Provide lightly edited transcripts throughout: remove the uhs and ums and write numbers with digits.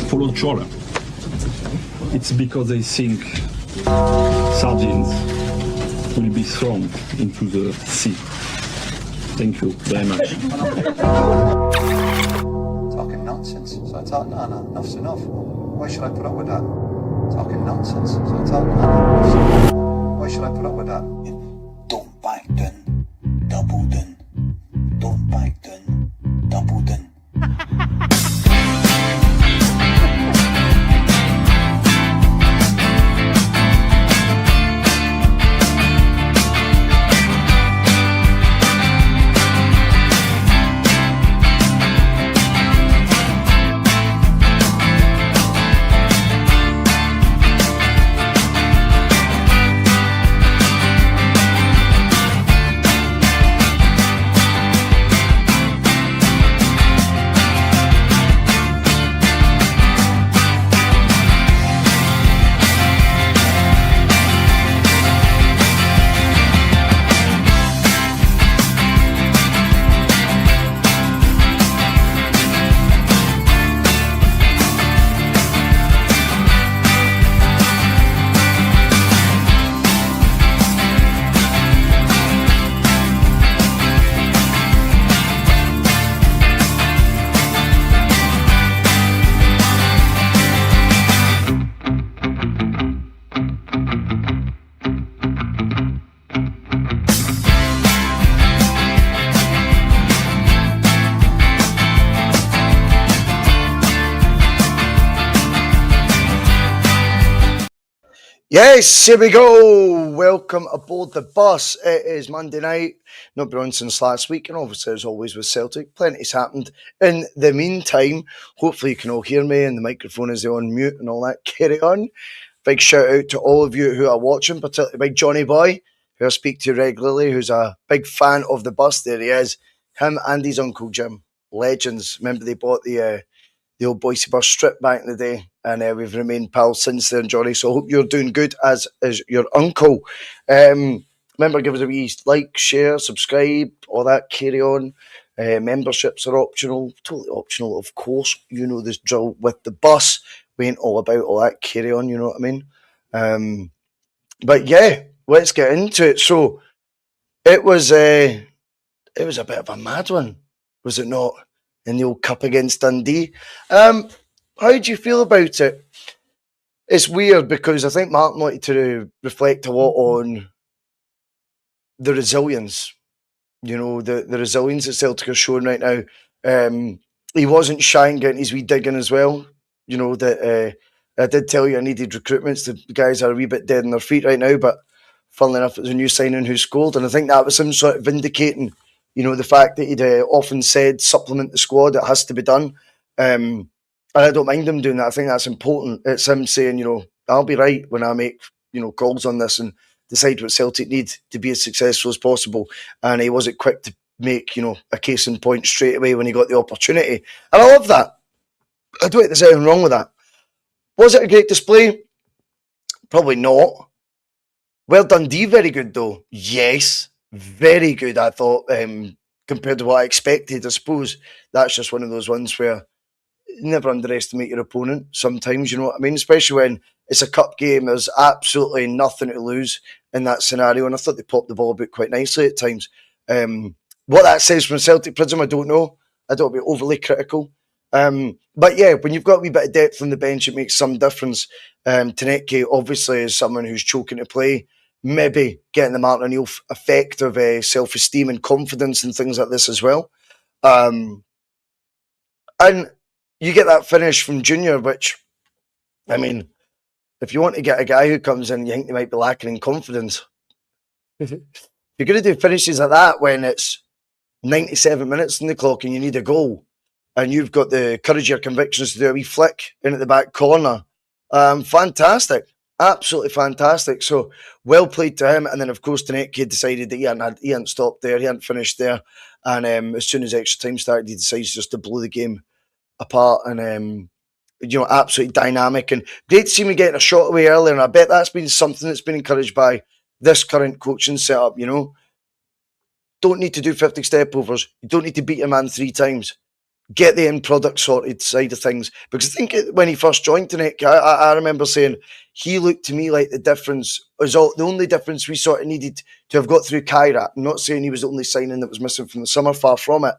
Follow trawler. It's because they think sardines will be thrown into the sea. Thank you very much. Talking nonsense. So I thought, no, enough's enough. Why should I put up with that? Talking nonsense. So I thought, no, enough's enough. Why should I put up with that? Don't back down, double down. Don't back down, double down. Yes, here we go. Welcome aboard the bus. It is Monday night. Not been on since last week, and obviously, as always, with Celtic, plenty's happened. In the meantime, hopefully you can all hear me, and the microphone is on mute and all that. Carry on. Big shout out to all of you who are watching, particularly Big Johnny Boy, who I speak to regularly, who's a big fan of the bus. There he is. Him and his Uncle Jim. Legends. Remember they bought the old Bhoycie Bus strip back in the day, and we've remained pals since then, Johnny. So I hope you're doing good, as is your uncle. Remember, give us a wee like, share, subscribe, all that, carry on. Memberships are optional, totally optional, of course. You know this drill with the bus. We ain't all about all that, carry on, you know what I mean? But yeah, let's get into it. So it was a bit of a mad one, was it not? In the old cup against Dundee. How do you feel about it? It's weird because I think Martin wanted to reflect a lot on the resilience. You know, the resilience that Celtic are showing right now. He wasn't shy in getting his wee digging as well. You know, that I did tell you I needed recruitments. The guys are a wee bit dead on their feet right now, but funnily enough, it was a new signing who scored, and I think that was him sort of vindicating, you know, the fact that he'd often said supplement the squad, it has to be done. And I don't mind him doing that. I think that's important. It's him saying, you know, I'll be right when I make, you know, calls on this and decide what Celtic need to be as successful as possible. And he wasn't quick to make, you know, a case in point straight away when he got the opportunity. And I love that. I don't think there's anything wrong with that. Was it a great display? Probably not. Well, Dundee, very good though. Yes. Very good, I thought, compared to what I expected. I suppose that's just one of those ones where you never underestimate your opponent sometimes, you know what I mean? Especially when it's a cup game, there's absolutely nothing to lose in that scenario, and I thought they popped the ball about quite nicely at times. What that says from a Celtic prism, I don't know. I don't want to be overly critical. But yeah, when you've got a wee bit of depth on the bench, it makes some difference. Taneke obviously is someone who's choking to play. Maybe getting the Martin O'Neill effect of self-esteem and confidence and things like this as well. And you get that finish from Junior, which, I mean, if you want to get a guy who comes in, you think they might be lacking in confidence. You're going to do finishes like that when it's 97 minutes in the clock and you need a goal, and you've got the courage of your convictions to do a wee flick in at the back corner. Fantastic. Absolutely fantastic. So well played to him. And then, of course, Taneke decided that he hadn't stopped there. He hadn't finished there. And as soon as extra time started, he decides just to blow the game apart. And, you know, absolutely dynamic. And great to see him getting a shot away earlier. And I bet that's been something that's been encouraged by this current coaching setup, you know. Don't need to do 50 step overs. You don't need to beat a man 3 times. get the end product sorted side of things. Because I think when he first joined Dundee, I remember saying he looked to me like the difference was the only difference we sort of needed to have got through Kyrat. I'm not saying he was the only signing that was missing from the summer, far from it.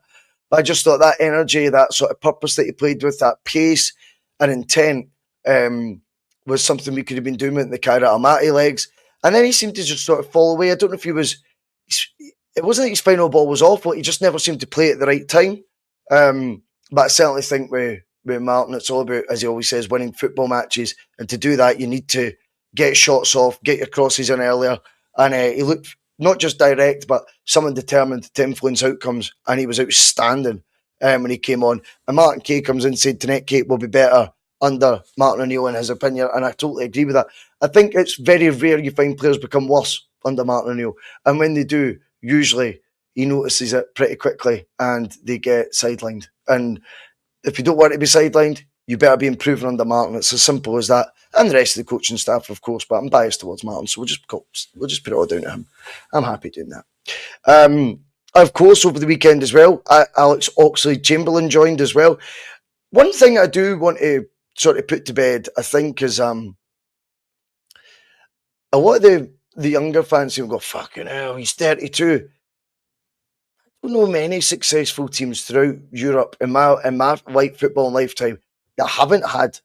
But I just thought that energy, that sort of purpose that he played with, that pace and intent was something we could have been doing with the Kyrat Almaty legs. And then he seemed to just sort of fall away. I don't know if he was... It wasn't that his final ball was awful. He just never seemed to play at the right time. But I certainly think with Martin, it's all about, as he always says, winning football matches. And to do that, you need to get shots off, get your crosses in earlier. And he looked not just direct, but someone determined to influence outcomes. And he was outstanding when he came on. And Martin Kay comes in and said, Connecticut will be better under Martin O'Neill, in his opinion. And I totally agree with that. I think it's very rare you find players become worse under Martin O'Neill. And when they do, usually he notices it pretty quickly and they get sidelined. And if you don't want to be sidelined, you better be improving under Martin. It's as simple as that. And the rest of the coaching staff, of course, but I'm biased towards Martin, so we'll just put it all down to him. I'm happy doing that. Of course, over the weekend as well, Alex Oxlade-Chamberlain joined as well. One thing I do want to sort of put to bed, I think, is a lot of the younger fans who go, fucking hell, he's 32. I don't know many successful teams throughout Europe in my football lifetime that haven't had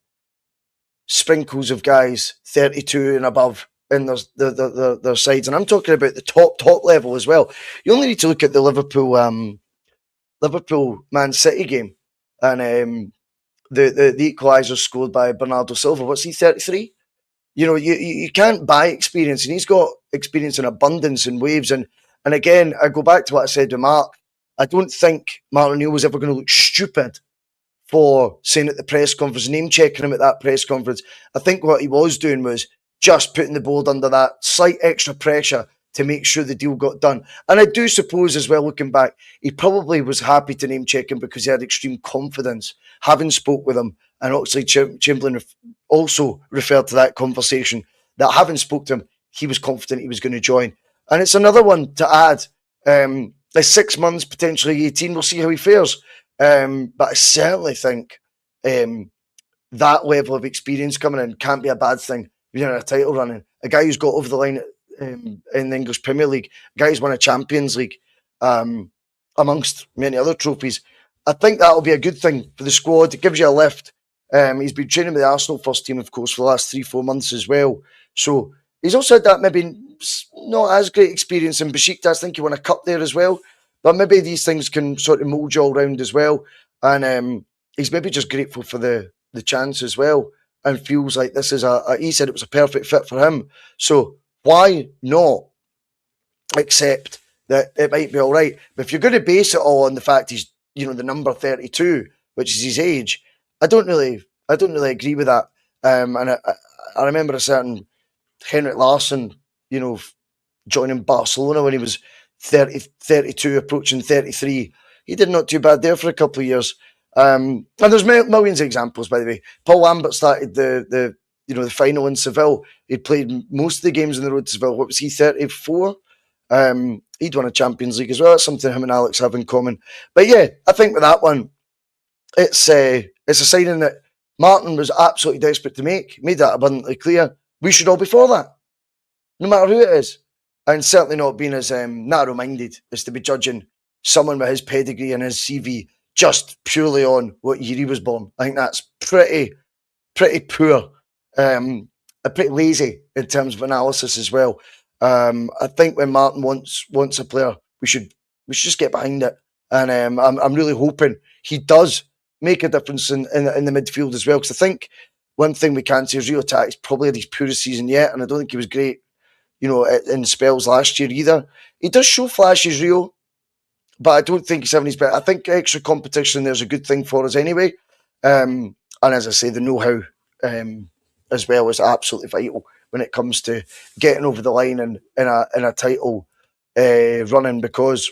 sprinkles of guys 32 and above in their sides. And I'm talking about the top level as well. You only need to look at the Liverpool Man City game and the equaliser scored by Bernardo Silva. What's he, 33? You know, you can't buy experience, and he's got experience in abundance in waves. And again, I go back to what I said to Mark. I don't think Martin O'Neill was ever going to look stupid for saying at the press conference, name checking him at that press conference. I think what he was doing was just putting the board under that slight extra pressure to make sure the deal got done. And I do suppose as well, looking back, he probably was happy to name check him because he had extreme confidence, having spoke with him. And Oxlade-Chamberlain also referred to that conversation, that having spoke to him, he was confident he was going to join. And it's another one to add. Like 6 months, potentially 18, we'll see how he fares. But I certainly think that level of experience coming in can't be a bad thing. You're in a title running. A guy who's got over the line in the English Premier League, a guy who's won a Champions League, amongst many other trophies. I think that'll be a good thing for the squad. It gives you a lift. He's been training with the Arsenal first team, of course, for the last 3-4 months as well. So he's also had that maybe not as great experience in Besiktas. I think he won a cup there as well. But maybe these things can sort of mould you all round as well. And he's maybe just grateful for the chance as well and feels like this is he said it was a perfect fit for him. So why not accept that it might be all right? But if you're going to base it all on the fact he's, the number 32, which is his age, I don't really agree with that. And I remember a certain Henrik Larsson, joining Barcelona when he was 32, approaching 33. He did not too bad there for a couple of years. And there's millions of examples, by the way. Paul Lambert started the final in Seville. He'd played most of the games on the road to Seville. What was he, 34? He'd won a Champions League as well. That's something him and Alex have in common. But yeah, I think with that one, it's a signing that Martin was absolutely desperate to make. Made that abundantly clear. We should all be for that, no matter who it is. And certainly not being as narrow-minded as to be judging someone with his pedigree and his CV just purely on what year he was born. I think that's pretty poor, pretty lazy in terms of analysis as well. I think when Martin wants a player, we should just get behind it. And I'm really hoping he does make a difference in the midfield as well. Because I think one thing we can say is Rio Tatak's probably had his poorest season yet, and I don't think he was great, in spells last year either. He does show flashes, Rio, but I don't think he's having his best. I think extra competition there's a good thing for us anyway. And as I say, the know-how as well is absolutely vital when it comes to getting over the line and in a title running, because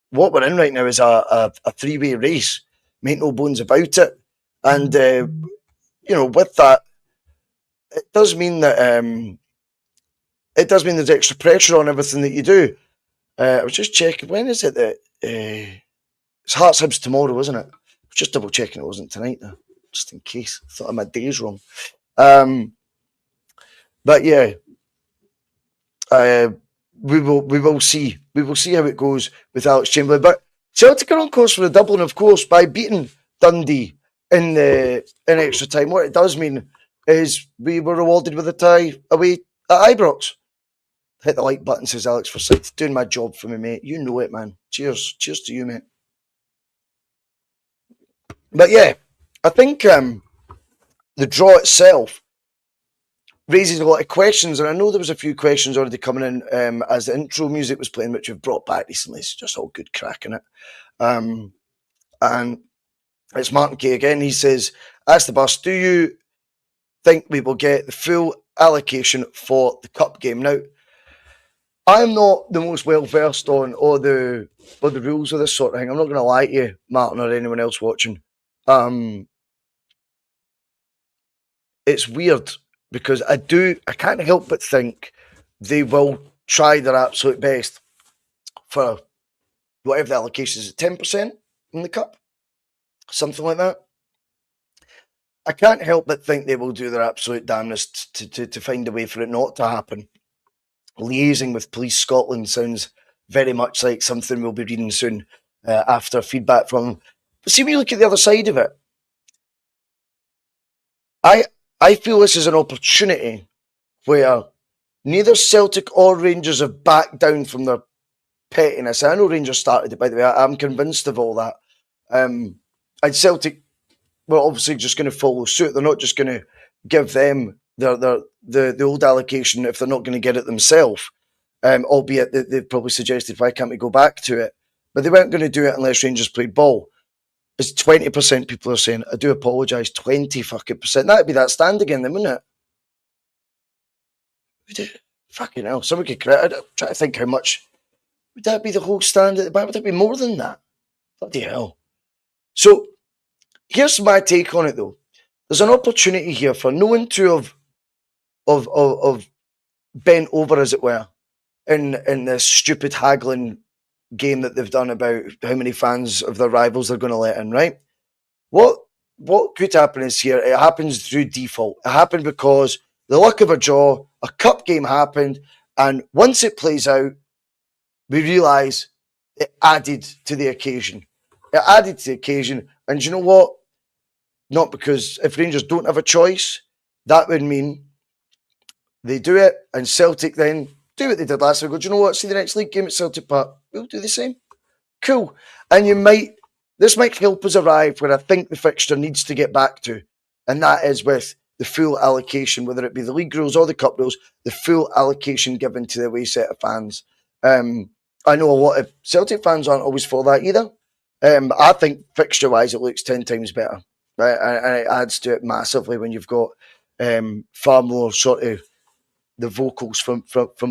what we're in right now is a three-way race. Make no bones about it. And, with that, it does mean that there's extra pressure on everything that you do. I was just checking, when is it that It's Hearts Hibs tomorrow, isn't it? Just double checking it wasn't tonight though, just in case. I thought I had my days wrong. But yeah, we will see. We will see how it goes with Alex-Chamberlain. But Celtic are on course for the Dublin, of course, by beating Dundee in extra time. What it does mean is we were rewarded with a tie away at Ibrox. Hit the like button, says Alex Forsyth. Doing my job for me, mate. You know it, man. Cheers. Cheers to you, mate. But yeah, I think the draw itself raises a lot of questions, and I know there was a few questions already coming in as the intro music was playing, which we've brought back recently. It's just all good crack in it. And it's Martin K again. He says, ask the bus, do you think we will get the full allocation for the cup game? Now, I'm not the most well versed on all the rules of this sort of thing. I'm not going to lie to you, Martin, or anyone else watching. It's weird because I can't help but think they will try their absolute best for whatever the allocation is, 10% in the cup, something like that. I can't help but think they will do their absolute damnedest to find a way for it not to happen. Liaising with Police Scotland sounds very much like something we'll be reading soon after feedback from them. But see, when you look at the other side of it, I feel this is an opportunity where neither Celtic or Rangers have backed down from their pettiness. I know Rangers started it, by the way. I'm convinced of all that. And Celtic were obviously just going to follow suit. They're not just going to give them the old allocation if they're not going to get it themselves. Albeit they've probably suggested, why can't we go back to it? But they weren't going to do it unless Rangers played ball. It's 20% people are saying, I do apologise, 20%. That'd be that stand again then, wouldn't it? Fucking hell, someone could correct. I'm trying to think how much. Would that be the whole stand at the back? Would that be more than that? Bloody hell. So, here's my take on it though. There's an opportunity here for no one to have bent over, as it were, in this stupid haggling game that they've done about how many fans of their rivals they're going to let in, right? What could happen is here, it happens through default. It happened because the luck of a draw, a cup game happened, and once it plays out, we realise it added to the occasion. It added to the occasion, and you know what? Not because if Rangers don't have a choice, that would mean they do it, and Celtic then do what they did last week. Go, do you know what? See the next league game at Celtic Park. We'll do the same. Cool. And this might help us arrive where I think the fixture needs to get back to, and that is with the full allocation, whether it be the league rules or the cup rules, the full allocation given to the away set of fans. I know a lot of Celtic fans aren't always for that either. I think fixture-wise, it looks 10 times better. Right? And it adds to it massively when you've got far more sort of the vocals from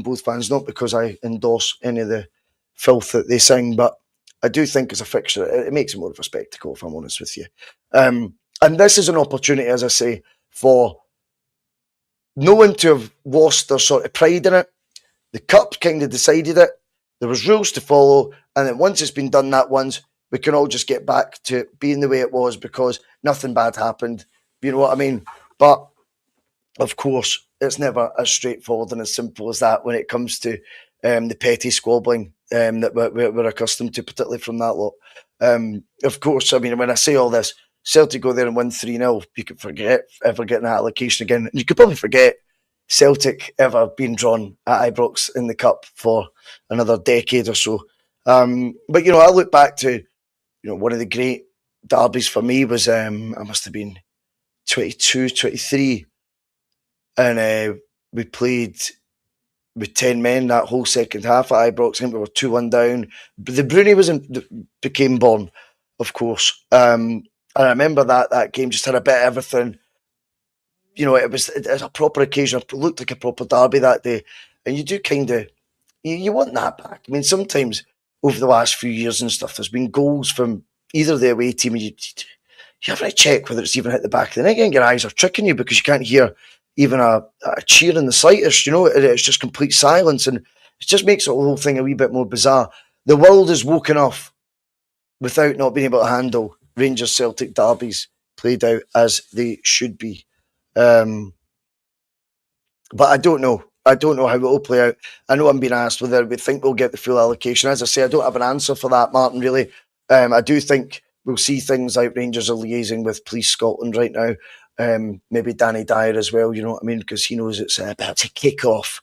both fans, not because I endorse any of the filth that they sing, but I do think as a fixture, it makes it more of a spectacle, if I'm honest with you. And this is an opportunity, as I say, for no one to have lost their sort of pride in it. The cup kind of decided it. There was rules to follow, and then once it's been done that once, we can all just get back to being the way it was because nothing bad happened. You know what I mean? But, of course, it's never as straightforward and as simple as that when it comes to the petty squabbling that we're accustomed to, particularly from that lot. Of course, I mean, when I say all this, Celtic go there and win 3-0. You could forget ever getting that allocation again. You could probably forget Celtic ever being drawn at Ibrox in the Cup for another decade or so. But, I look back to, one of the great derbies for me was, I must have been 22, 23. And we played with 10 men that whole second half at Ibrox. I think we were 2-1 down. But the Bruni became born, of course. And I remember that game just had a bit of everything. It was a proper occasion. It looked like a proper derby that day. And you do kind of, you want that back. I mean, sometimes over the last few years and stuff, there's been goals from either the away team. And you have to check whether it's even hit the back of the net. And your eyes are tricking you because you can't hear even a cheer in the slightest. It's just complete silence. And it just makes the whole thing a wee bit more bizarre. The world is woken up without not being able to handle Rangers Celtic derbies played out as they should be. But I don't know. I don't know how it will play out. I know I'm being asked whether we think we'll get the full allocation. As I say, I don't have an answer for that, Martin, really. I do think we'll see things like Rangers are liaising with Police Scotland right now. Maybe Danny Dyer as well, you know what I mean? Because he knows it's about to kick off.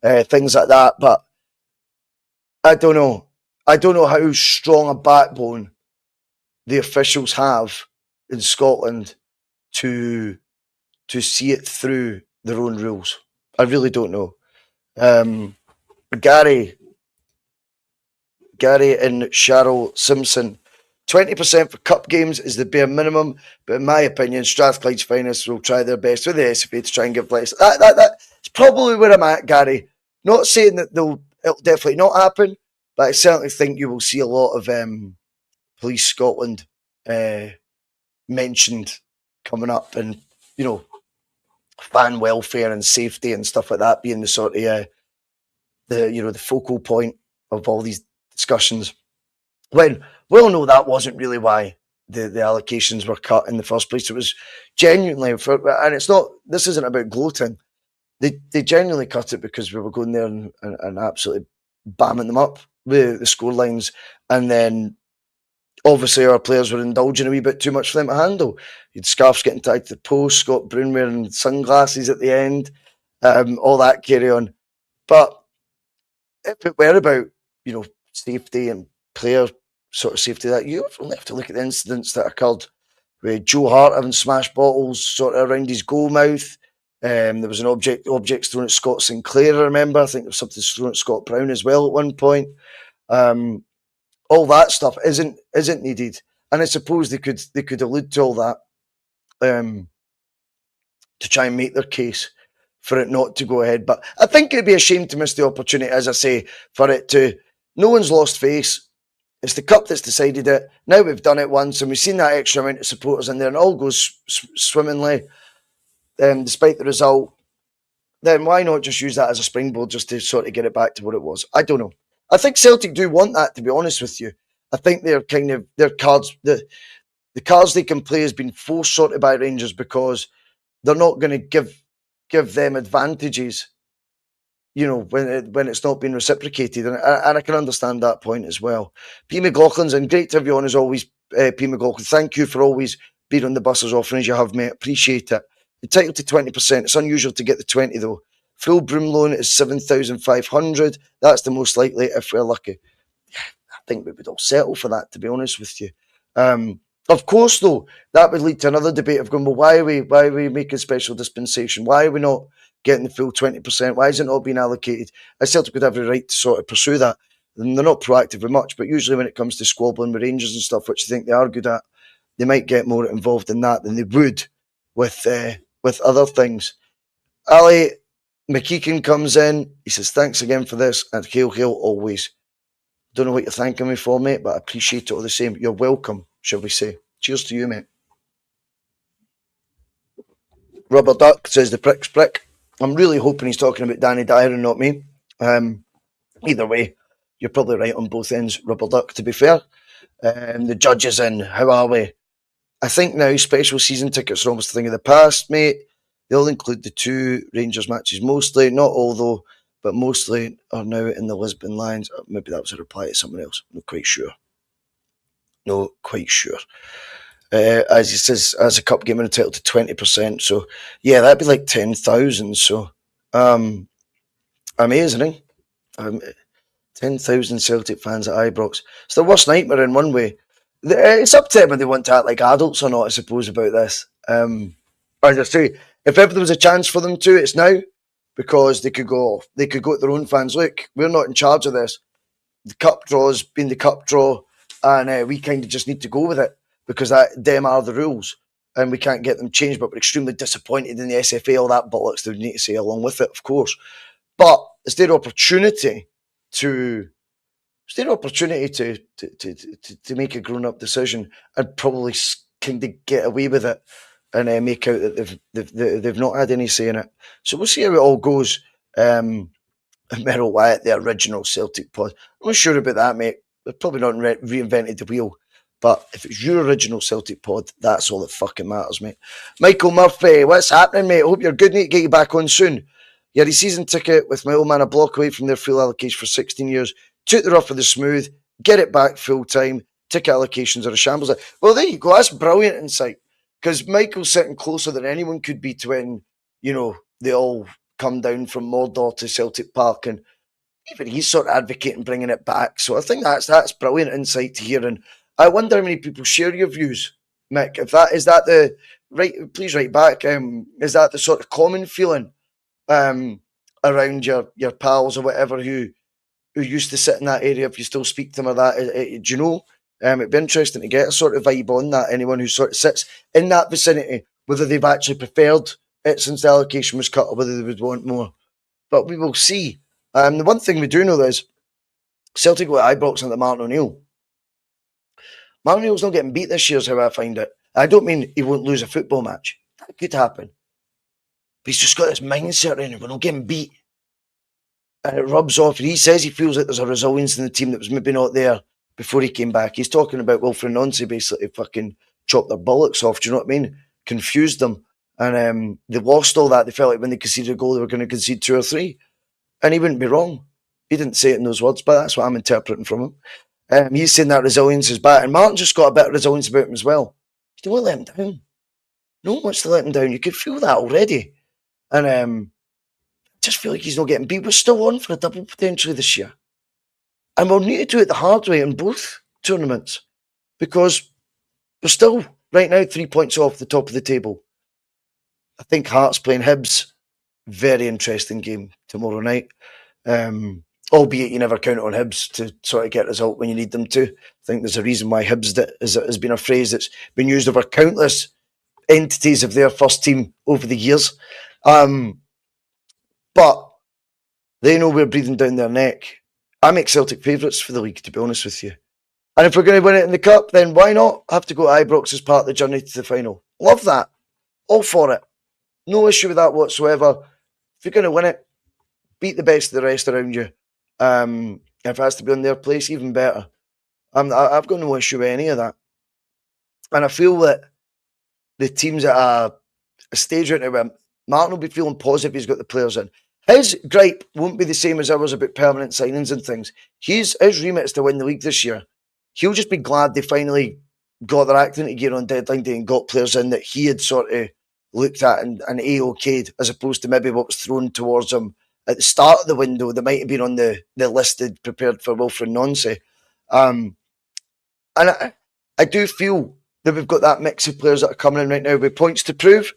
Things like that. But I don't know. I don't know how strong a backbone the officials have in Scotland to see it through their own rules. I really don't know. Gary and Cheryl Simpson. 20% for cup games is the bare minimum, but in my opinion, Strathclyde's finest will try their best with the SFA to try and give less. That's probably where I'm at, Gary. Not saying that it'll definitely not happen, but I certainly think you will see a lot of Police Scotland mentioned coming up, and you know, fan welfare and safety and stuff like that being the sort of the focal point of all these discussions. When we all know that wasn't really why the allocations were cut in the first place. It was genuinely and it's not. This isn't about gloating. They genuinely cut it because we were going there and absolutely bamming them up with the score lines, and then obviously our players were indulging a wee bit too much for them to handle. You'd scarves getting tied to the post, Scott Brown wearing sunglasses at the end, all that carry on. But if it were about, you know, safety and player sort of safety, that you only have to look at the incidents that occurred with Joe Hart having smashed bottles sort of around his goal mouth. There was an objects thrown at Scott Sinclair, I remember. I think there was something thrown at Scott Brown as well at one point. All that stuff isn't needed, and I suppose they could allude to all that to try and make their case for it not to go ahead. But I think it'd be a shame to miss the opportunity, as I say, for it to. No one's lost face. It's the cup that's decided it. Now we've done it once, and we've seen that extra amount of supporters in there, and it all goes swimmingly, despite the result. Then why not just use that as a springboard just to sort of get it back to what it was? I don't know. I think Celtic do want that, to be honest with you. I think they're kind of their cards, the cards they can play has been forced sort of by Rangers because they're not going to give them advantages, you know, when it's not being reciprocated, and I can understand that point as well. P. McLaughlin's and great to have you on as always, P. McLaughlin. Thank you for always being on the bus as often as you have, mate. Appreciate it. Entitled to 20%. It's unusual to get the 20 though. Full broom loan is 7,500. That's the most likely if we're lucky. I think we would all settle for that, to be honest with you. Of course, though, that would lead to another debate of going, well, why are we making special dispensation? Why are we not getting the full 20%? Why is it not being allocated? I Celtic would have the right to sort of pursue that. And they're not proactive with much, but usually when it comes to squabbling with Rangers and stuff, which I think they are good at, they might get more involved in that than they would with other things. Ali McKeegan comes in. He says, thanks again for this, and hail always. Don't know what you're thanking me for, mate, but I appreciate it all the same. You're welcome, shall we say. Cheers to you, mate. Rubber Duck says the prick's prick. I'm really hoping he's talking about Danny Dyer and not me. Either way, you're probably right on both ends, Rubber Duck, to be fair. The judges in, how are we? I think now special season tickets are almost a thing of the past, mate. They'll include the 2 Rangers matches mostly, not all though, but mostly are now in the Lisbon Lions. Maybe that was a reply to someone else. Not quite sure. As he says, as a cup game entitled to 20%. So, yeah, that'd be like 10,000. So, amazing, eh? 10,000 Celtic fans at Ibrox. It's the worst nightmare in one way. It's up to them whether they want to act like adults or not, I suppose, about this. As I say, if ever there was a chance for them to, it's now, because they could go to their own fans. Look, we're not in charge of this. The cup draw's been the cup draw, and we kind of just need to go with it because them are the rules, and we can't get them changed. But we're extremely disappointed in the SFA, all that bollocks they would need to say along with it, of course. But it's their opportunity to make a grown-up decision and probably kind of get away with it and make out that they've not had any say in it. So we'll see how it all goes. Merrill Wyatt, the original Celtic pod. I'm not sure about that, mate. They've probably not reinvented the wheel. But if it's your original Celtic pod, that's all that fucking matters, mate. Michael Murphy, what's happening, mate? Hope you're good. Need to get you back on soon. You had a season ticket with my old man a block away from their full allocation for 16 years. Took the rough with the smooth. Get it back full time. Ticket allocations are a shambles. Well, there you go. That's brilliant insight. Because Michael's sitting closer than anyone could be to when, they all come down from Mordor to Celtic Park, and even he's sort of advocating bringing it back. So I think that's brilliant insight to hear. And I wonder how many people share your views, Mick. If that is that the right, please write back. Is that the sort of common feeling around your pals or whatever who used to sit in that area? If you still speak to them or that, do you know? It'd be interesting to get a sort of vibe on that. Anyone who sort of sits in that vicinity, whether they've actually preferred it since the allocation was cut or whether they would want more. But we will see. The one thing we do know is Celtic got Ibrox and the Martin O'Neill. Martin O'Neill's not getting beat this year is how I find it. I don't mean he won't lose a football match. That could happen. But he's just got this mindset around him. We're not getting beat. And it rubs off. And he says he feels like there's a resilience in the team that was maybe not there before he came back. He's talking about Wilfred Nancy basically fucking chopped their bollocks off. Do you know what I mean? Confused them. And they lost all that. They felt like when they conceded a goal, they were going to concede 2 or 3. And he wouldn't be wrong. He didn't say it in those words, but that's what I'm interpreting from him. He's saying that resilience is back. And Martin just got a bit of resilience about him as well. You don't want to let him down. No one wants to let him down. You could feel that already. And I just feel like he's not getting beat. We're still on for a double potentially this year. And we'll need to do it the hard way in both tournaments. Because we're still, right now, 3 points off the top of the table. I think Hearts playing Hibs. Very interesting game tomorrow night. Albeit you never count on Hibs to sort of get a result when you need them to. I think there's a reason why Hibs has been a phrase that's been used over countless entities of their first team over the years. But they know we're breathing down their neck. I make Celtic favourites for the league, to be honest with you. And if we're going to win it in the Cup, then why not have to go to Ibrox as part of the journey to the final? Love that. All for it. No issue with that whatsoever. If you're going to win it, beat the best of the rest around you. If it has to be on their place, even better. I've got no issue with any of that. And I feel that the team's at a stage right now where Martin will be feeling positive he's got the players in. His gripe won't be the same as ours about permanent signings and things. His remit is to win the league this year. He'll just be glad they finally got their act into gear on deadline day and got players in that he had sort of looked at and A-okayed, as opposed to maybe what was thrown towards him at the start of the window that might have been on the listed prepared for Wilfred Nancy. And I do feel that we've got that mix of players that are coming in right now with points to prove,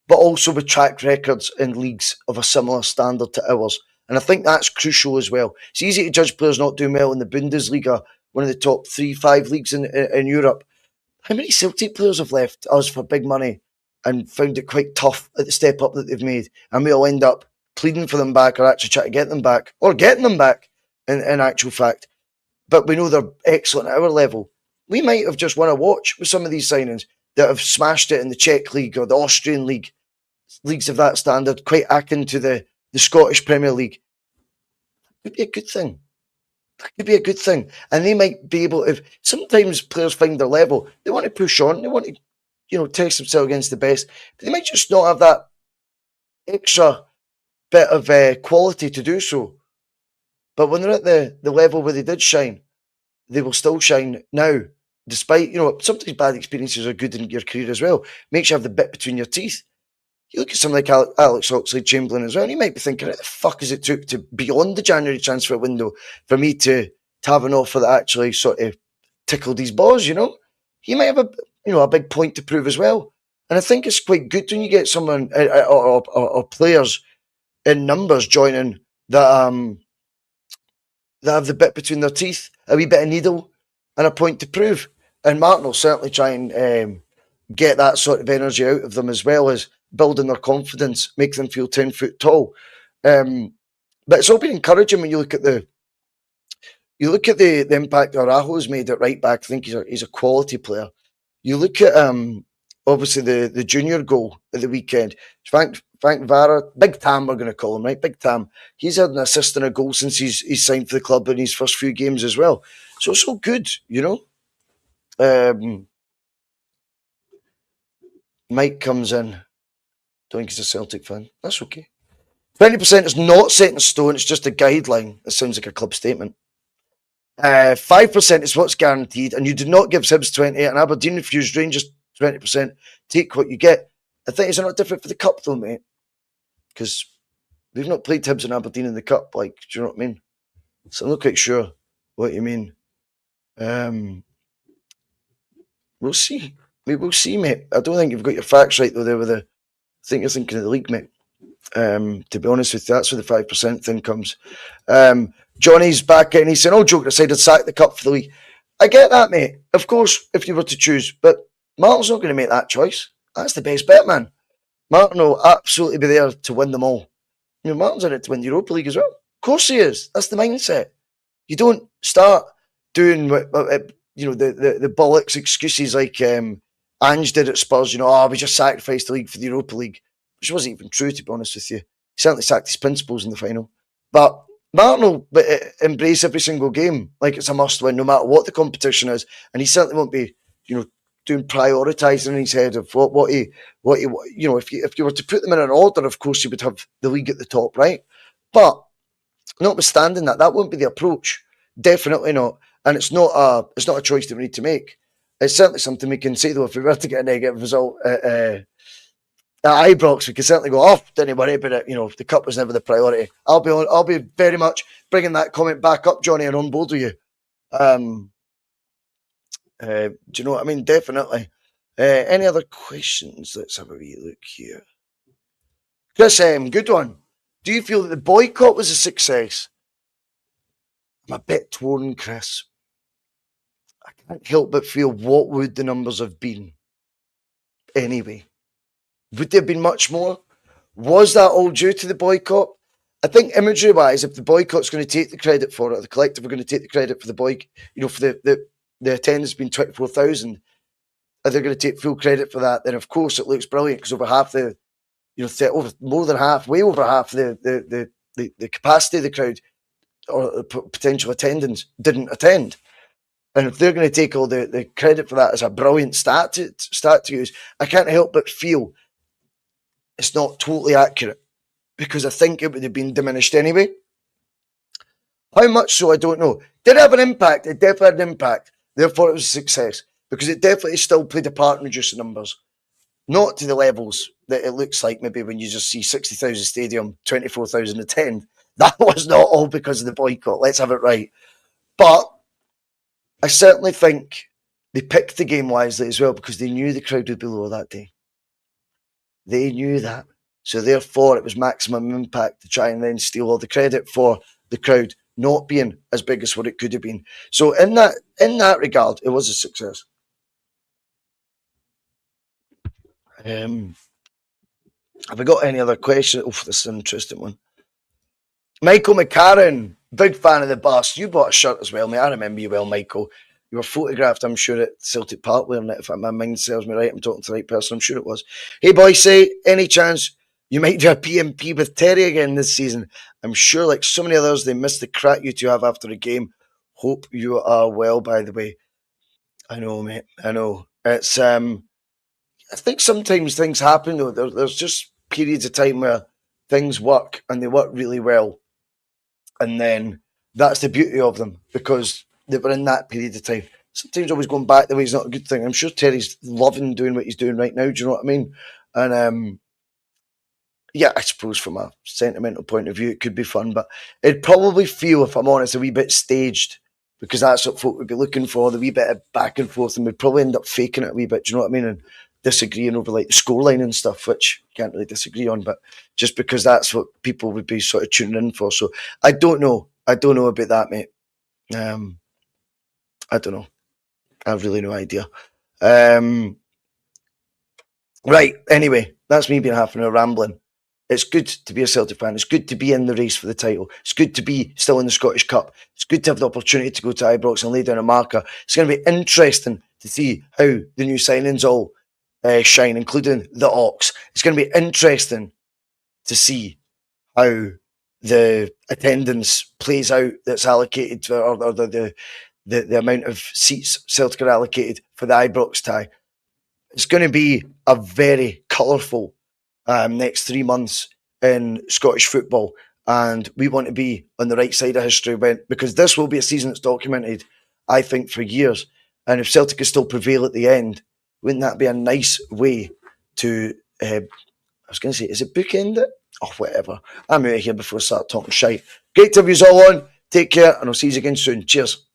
but also with track records in leagues of a similar standard to ours. And I think that's crucial as well. It's easy to judge players not doing well in the Bundesliga, one of the top 3-5 leagues in Europe. How many Celtic players have left us for big money and found it quite tough at the step up that they've made? And we'll end up pleading for them back or actually try to get them back or getting them back in actual fact. But we know they're excellent at our level. We might have just won a watch with some of these signings that have smashed it in the Czech League or the Austrian League, leagues of that standard, quite akin to the Scottish Premier League. That could be a good thing. That could be a good thing. And they might be able to, sometimes players find their level. They want to push on. They want to, test themselves against the best. But they might just not have that extra bit of quality to do so. But when they're at the level where they did shine, they will still shine now. Despite, sometimes bad experiences are good in your career as well. Makes you have the bit between your teeth. You look at someone like Alex Oxlade-Chamberlain as well, and he might be thinking, how the fuck is it took to beyond the January transfer window for me to have an offer that actually sort of tickled his balls, He might have a big point to prove as well. And I think it's quite good when you get someone or players in numbers joining that have the bit between their teeth, a wee bit of needle, and a point to prove. And Martin will certainly try and get that sort of energy out of them, as well as building their confidence, make them feel 10 foot tall. But it's all been encouraging when you look at the impact Araujo's made at right back. I think he's a quality player. You look at obviously the junior goal at the weekend. Frank Vara, Big Tam, we're going to call him, right? Big Tam. He's had an assist and a goal since he's signed for the club in his first few games as well. So it's all good, Mike comes in. Don't think he's a Celtic fan. That's okay. 20% is not set in stone. It's just a guideline. It sounds like a club statement. 5% is what's guaranteed, and you do not give Hibs 20 and Aberdeen refuse Rangers 20%. Take what you get. I think it's not different for the cup though, mate, because they've not played Hibs and Aberdeen in the cup. Like, do you know what I mean? So I'm not quite sure what you mean. We'll see. We'll see, mate. I don't think you've got your facts right though. There with the, I think you're thinking of the league, mate. To be honest with you, that's where the 5% thing comes. Johnny's back in. He's saying, "Oh, joke aside, I'd sack the cup for the league." I get that, mate. Of course, if you were to choose, but Martin's not going to make that choice. That's the best bet, man. Martin will absolutely be there to win them all. You know, Martin's in it to win the Europa League as well. Of course he is. That's the mindset. You don't start doing the bollocks excuses like Ange did at Spurs. You know, oh, we just sacrificed the league for the Europa League, which wasn't even true, to be honest with you. He certainly sacked his principals in the final. But Martin will embrace every single game like it's a must-win, no matter what the competition is, and he certainly won't be, doing prioritising in his head of what he if you were to put them in an order, of course you would have the league at the top, right? But notwithstanding that won't be the approach. Definitely not, and it's not a choice that we need to make. It's certainly something we can say though. If we were to get a negative result at Ibrox, we can certainly go off. Don't worry about it. The cup was never the priority. I'll be very much bringing that comment back up, Johnny, and on board with you. Do you know what I mean? Definitely. Any other questions? Let's have a wee look here. Chris M, good one. Do you feel that the boycott was a success? I'm a bit torn, Chris. I can't help but feel, what would the numbers have been anyway? Would there have been much more? Was that all due to the boycott? I think imagery-wise, if the boycott's going to take the credit for it, or the collective are going to take the credit for the boycott, for the attendance being 24,000, are they going to take full credit for that? Then of course it looks brilliant, because over half the, way over half the capacity of the crowd or potential attendance didn't attend. And if they're going to take all the credit for that as a brilliant stat to use, I can't help but feel it's not totally accurate, because I think it would have been diminished anyway. How much so, I don't know. Did it have an impact? It definitely had an impact. Therefore, it was a success, because it definitely still played a part in reducing numbers. Not to the levels that it looks like maybe when you just see 60,000 stadium, 24,000 attend. That was not all because of the boycott. Let's have it right. But I certainly think they picked the game wisely as well, because they knew the crowd would be lower that day. They knew that. So therefore, it was maximum impact to try and then steal all the credit for the crowd not being as big as what it could have been. So in that regard, it was a success. Have we got any other questions? Oh, this is an interesting one. Michael McCarran, big fan of the bus. You bought a shirt as well, mate. I remember you well, Michael. You were photographed, I'm sure, at Celtic Park wearing it. If my mind serves me right, I'm talking to the right person. I'm sure it was. Hey, Bhoycie, any chance you might do a PMP with Terry again this season? I'm sure, like so many others, they missed the crack you two have after a game. Hope you are well, by the way. I know, mate. I know. It's I think sometimes things happen though. There's just periods of time where things work and they work really well, and then that's the beauty of them, because they were in that period of time. Sometimes always going back the way is not a good thing. I'm sure Terry's loving doing what he's doing right now. Do you know what I mean? And yeah, I suppose from a sentimental point of view, it could be fun, but it'd probably feel, if I'm honest, a wee bit staged, because that's what folk would be looking for, the wee bit of back and forth, and we'd probably end up faking it a wee bit. Do you know what I mean? And disagreeing over like the scoreline and stuff, which you can't really disagree on, but just because that's what people would be sort of tuning in for. So I don't know about that, mate. I don't know. I have really no idea. Right, anyway, that's me being half an hour rambling. It's good to be a Celtic fan. It's good to be in the race for the title. It's good to be still in the Scottish Cup. It's good to have the opportunity to go to Ibrox and lay down a marker. It's going to be interesting to see how the new signings all shine, including the Ox. It's going to be interesting to see how the attendance plays out that's allocated, or the the amount of seats Celtic are allocated for the Ibrox tie. It's going to be a very colourful next 3 months in Scottish football, and we want to be on the right side of history because this will be a season that's documented, I think, for years. And if Celtic can still prevail at the end, wouldn't that be a nice way to, I was going to say, is it bookend it? Oh, whatever. I'm out of here before I start talking shite. Great to have you all on. Take care, and I'll see you again soon. Cheers.